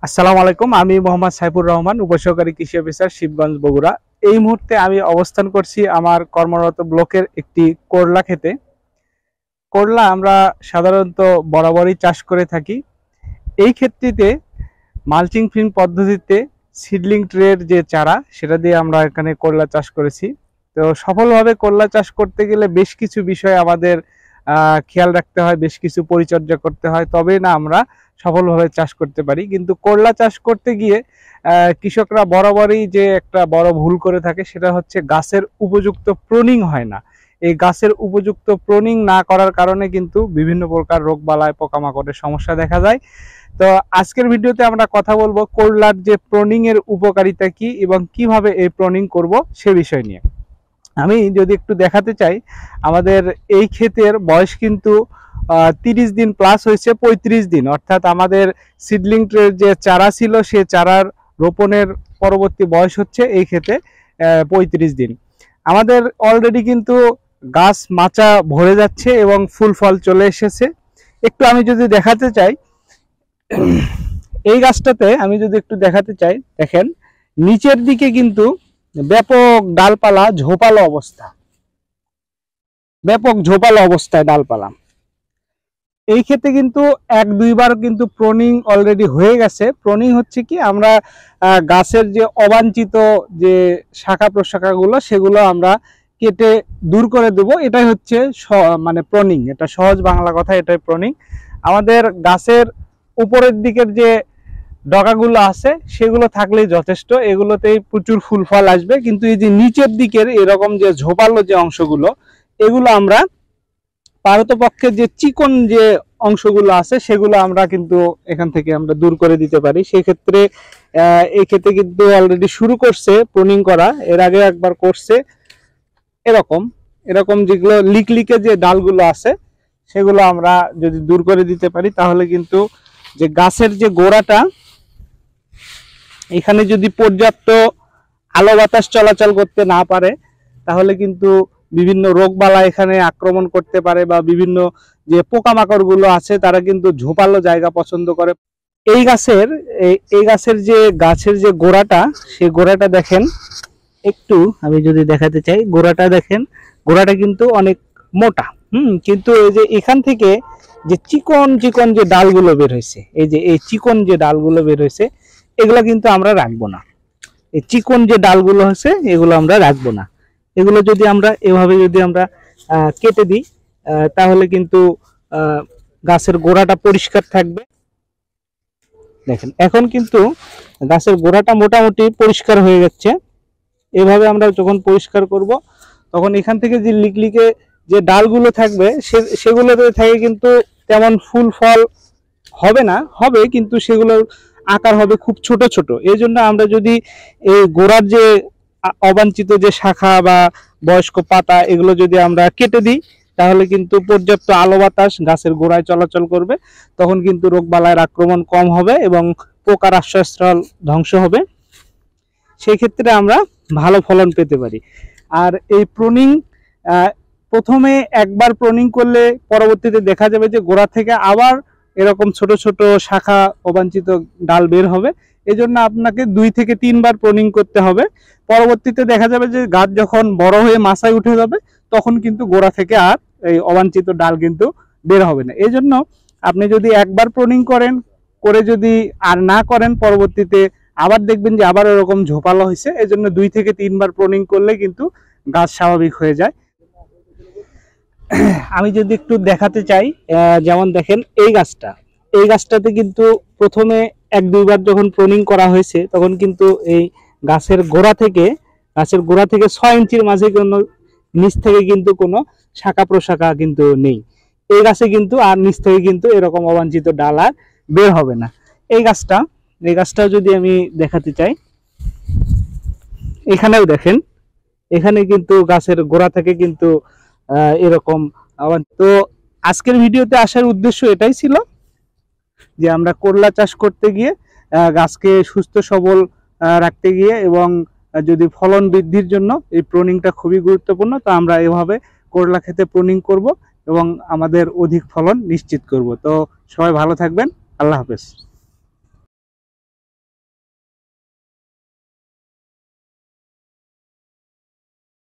আসসালামু আলাইকুম। আমি মোহাম্মদ সাইফুর রহমান, উপসহকারী কৃষি অফিসার, শিবগঞ্জ, বগুড়া। এই মুহূর্তে আমি অবস্থান করছি আমার কর্মরত ব্লকের একটি করলা ক্ষেতে। করলা আমরা সাধারণত বরাবরই চাষ করে থাকি। এই ক্ষেত্রটিতে মালচিং ফিল্ম পদ্ধতিতে সিডলিং ট্রের যে চারা, সেটা দিয়ে আমরা এখানে করলা চাষ করেছি। তো সফলভাবে করলা চাষ করতে গেলে বেশ কিছু বিষয় আমাদের খেয়াল রাখতে হয়, বেশ কিছু পরিচর্যা করতে হয়, তবেই না আমরা সফলভাবে চাষ করতে পারি। কিন্তু করলা চাষ করতে গিয়ে কৃষকরা বরাবরই যে একটা বড় ভুল করে থাকে, সেটা হচ্ছে গাছের উপযুক্ত প্রুনিং হয় না। এই গাছের উপযুক্ত প্রুনিং না করার কারণে কিন্তু বিভিন্ন প্রকার রোগবালাই, পোকামাকড়ের সমস্যা দেখা যায়। তো আজকের ভিডিওতে আমরা কথা বলবো করলার যে প্রুনিং এর উপকারিতা কি এবং কিভাবে এই প্রুনিং করব সে বিষয় নিয়ে। আমি যদি একটু দেখাতে চাই, আমাদের এই ক্ষেতের বয়স কিন্তু 30 দিন প্লাস হয়েছে, 35 দিন, অর্থাৎ আমাদের সিডলিং ট্রের যে চারা ছিল সে চারার রোপণের পরবর্তী বয়স হচ্ছে এই ক্ষেতে 35 দিন। আমাদের অলরেডি কিন্তু গাছ মাচা ভরে যাচ্ছে এবং ফুল ফল চলে এসেছে। একটু আমি যদি দেখাতে চাই, এই গাছটাতে আমি যদি একটু দেখাতে চাই, দেখেন নিচের দিকে কিন্তু ব্যাপক ডালপালা, ঝোপালো অবস্থা, ব্যাপক ঝোপালো অবস্থায় ডালপালা। এই ক্ষেত্রে কিন্তু এক দুইবার কিন্তু প্রনিং অলরেডি হয়ে গেছে। প্রনিং হচ্ছে কি, আমরা গাছের যে অবাঞ্ছিত যে শাখা প্রশাখাগুলো সেগুলো আমরা কেটে দূর করে দেব। এটাই হচ্ছে মানে প্রনিং, এটা সহজ বাংলা কথা, এটাই প্রনিং। আমাদের গাছের উপরের দিকের যে ডগাগুলো আছে সেগুলো থাকলেই যথেষ্ট, এগুলোতেই প্রচুর ফুল ফল আসবে। কিন্তু এই যে নিচের দিকের এরকম যে ঝোপালো যে অংশগুলো, এগুলো আমরা পারতপক্ষে যে চিকন যে অংশগুলো আছে সেগুলো আমরা কিন্তু এখান থেকে আমরা দূর করে দিতে পারি। সেক্ষেত্রে এই ক্ষেত্রে কিন্তু অলরেডি শুরু করছে প্রুনিং করা, এর আগে একবার করছে। এরকম এরকম যেগুলো লিকলিকে যে ডালগুলো আছে সেগুলো আমরা যদি দূর করে দিতে পারি, তাহলে কিন্তু যে গাছের যে গোড়াটা, এখানে যদি পর্যাপ্ত আলো বাতাস চলাচল করতে না পারে, তাহলে কিন্তু বিভিন্ন রোগবালা এখানে আক্রমণ করতে পারে, বা বিভিন্ন যে পোকামাকড় গুলো আছে তারা কিন্তু ঝোপালো জায়গা পছন্দ করে। এই গাছের যে গোড়াটা, সেই গোড়াটা দেখেন, একটু আমি যদি দেখাতে চাই, গোড়াটা দেখেন, গোড়াটা কিন্তু অনেক মোটা। কিন্তু এই যে এখান থেকে যে চিকন চিকন যে ডালগুলো বের হয়েছে, এই চিকন যে ডালগুলো বের হয়েছে, এগুলো কিন্তু আমরা রাখবো না। এই চিকন যে ডালগুলো হচ্ছে এগুলো আমরা রাখবো না। এগুলো যদি আমরা এভাবে যদি আমরা কেটে দিই, তাহলে কিন্তু গাছের গোড়াটা পরিষ্কার থাকবে। দেখেন এখন কিন্তু গাছের গোড়াটা মোটামুটি পরিষ্কার হয়ে যাচ্ছে। এভাবে আমরা যখন পরিষ্কার করব, তখন এখান থেকে যে লিকলিকে যে ডালগুলো থাকবে সেগুলোতে থেকে কিন্তু তেমন ফুল ফল হবে না, হবে কিন্তু সেগুলোর আকার হবে খুব ছোট ছোট। এই জন্য আমরা যদি এই গোড়ার যে অবাঞ্ছিত যে শাখা বা বয়স্ক পাতা, এগুলো যদি আমরা কেটে দিই, তাহলে কিন্তু পর্যাপ্ত আলো বাতাস গাছের গোড়ায় চলাচল করবে। তখন কিন্তু রোগবালাইয়ের আক্রমণ কম হবে এবং পোকার আশ্রয়স্থল ধ্বংস হবে। সেই ক্ষেত্রে আমরা ভালো ফলন পেতে পারি। আর এই প্রুনিং, প্রথমে একবার প্রুনিং করলে পরবর্তীতে দেখা যাবে যে গোড়া থেকে আবার এরকম ছোট ছোট শাখা, অবাঞ্ছিত ডাল বের হবে। এই জন্য আপনাকে 2 থেকে 3 বার প্রুনিং করতে হবে। পরবর্তীতে দেখা যাবে যে গাছ যখন বড় হয়ে মাচায় উঠে যাবে, তখন কিন্তু গোড়া থেকে আর এই অবাঞ্ছিত ডাল কিন্তু বের হবে না। এই জন্য আপনি যদি একবার প্রুনিং করে যদি আর না করেন, পরবর্তীতে আবার দেখবেন যে আবার এরকম ঝোপালো হয়েছে। এই জন্য 2 থেকে 3 বার প্রুনিং করলে কিন্তু গাছ স্বাভাবিক হয়ে যায়। আমি যদি একটু দেখাতে চাই, যেমন দেখেন এই গাছটাতে কিন্তু প্রথমে 1-2 বার যখন প্রুনিং করা হয়েছে, তখন কিন্তু এই গাছের গোড়া থেকে 6 ইঞ্চির মাঝে কোনো নিচ থেকে কিন্তু কোনো শাখা প্রশাখা কিন্তু নেই। এই গাছে কিন্তু আর নিচ থেকে কিন্তু এরকম অবাঞ্ছিত ডাল আর বের হবে না। এই গাছটা যদি আমি দেখাতে চাই, এখানেও দেখেন, এখানে কিন্তু গাছের গোড়া থেকে কিন্তু এরকম। তো আজকের ভিডিওতে আসার উদ্দেশ্য এটাই ছিল যে আমরা করলা চাষ করতে গিয়ে গাছকে সুস্থ সবল রাখতে গিয়ে এবং যদি ফলন বৃদ্ধির জন্য এই প্রুনিংটা খুবই গুরুত্বপূর্ণ। তো আমরা এভাবে করলা ক্ষেতে প্রুনিং করব এবং আমাদের অধিক ফলন নিশ্চিত করব। তো সবাই ভালো থাকবেন। আল্লাহ হাফেজ।